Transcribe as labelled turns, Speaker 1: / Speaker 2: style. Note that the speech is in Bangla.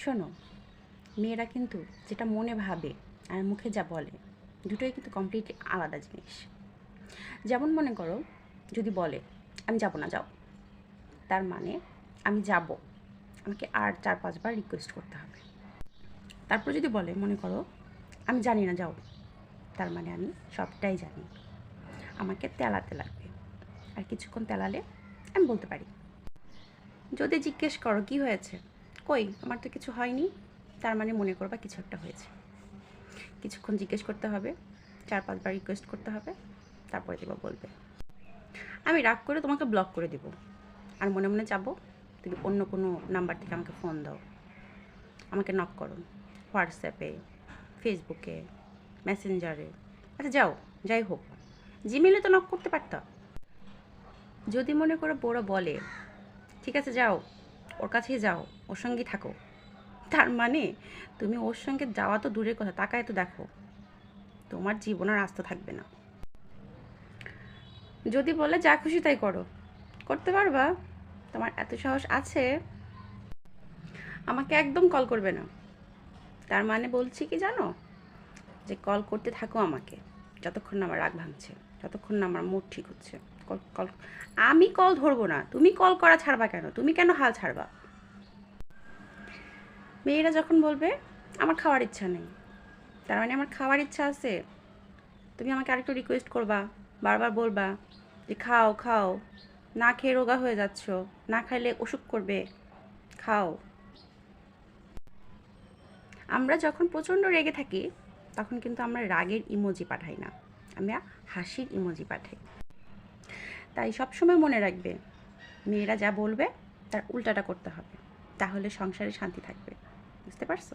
Speaker 1: শোনো, মেয়েরা কিন্তু যেটা মনে ভাবে আর মুখে যা বলে দুটোই কিন্তু কমপ্লিটলি আলাদা জিনিস। যেমন মনে করো, যদি বলে আমি যাব না, যাও, তার মানে আমি যাব, আমাকে আর 4-5 বার রিকোয়েস্ট করতে হবে। তারপর যদি বলে মনে করো আমি জানি না, যাও, তার মানে আমি সবটাই জানি, আমাকে তেলাতে লাগবে, আর কিছুক্ষণ তেলালে আমি বলতে পারি। যদি জিজ্ঞেস করো কি হয়েছে, কই আমার তো কিছু হয়নি, তার মানে মনে করবা কিছু একটা হয়েছে। কিছুক্ষণ জিজ্ঞেস করতে হবে, 4-5 বার রিকোয়েস্ট করতে হবে, তারপরে দেবা বলবে। আমি রাগ করে তোমাকে ব্লক করে দেবো, আর মনে মনে চাবো তুমি অন্য কোনো নাম্বার থেকে আমাকে ফোন দাও, আমাকে নক করো, হোয়াটসঅ্যাপে, ফেসবুকে, মেসেঞ্জারে, আচ্ছা যাও, যাই হোক, জিমেলে তো নক করতে পারতা। যদি মনে করো বড় বলে ঠিক আছে যাও, ওর কাছেই যাও, ওর সঙ্গেই থাকো, তার মানে তুমি ওর সঙ্গে যাওয়া তো দূরের কথা, তাকায় তো দেখো, তোমার জীবন আর আস্থা থাকবে না। যদি বলে যা খুশি তাই করো, করতে পারবা? তোমার এত সাহস আছে? আমাকে একদম কল করবে না, তার মানে বলছি কি জানো, যে কল করতে থাকো আমাকে, যতক্ষণ না আমার রাগ ভাঙছে, যতক্ষণ না আমার মুড ঠিক হচ্ছে। কল কল আমি কল ধরবো না, তুমি কল করা ছাড়বা কেন, তুমি কেন হাল ছাড়বা? মেয়েরা যখন বলবে আমার খাওয়ার ইচ্ছা নেই, তার মানে আমার খাওয়ার ইচ্ছা আছে। তুমি আমাকে আরেকটু রিকোয়েস্ট করবা, বারবার বলবা যে খাও খাও, না খেয়ে রোগা হয়ে যাচ্ছ, না খাইলে অসুখ করবে, খাও। আমরা যখন প্রচণ্ড রেগে থাকি তখন কিন্তু আমরা রাগের ইমোজি পাঠাই না, আমরা হাসির ইমোজি পাঠাই। তাই সবসময় মনে রাখবে, মেয়েরা যা বলবে তার উল্টাটা করতে হবে, তাহলে সংসারে শান্তি থাকবে। বুঝতে পারছো?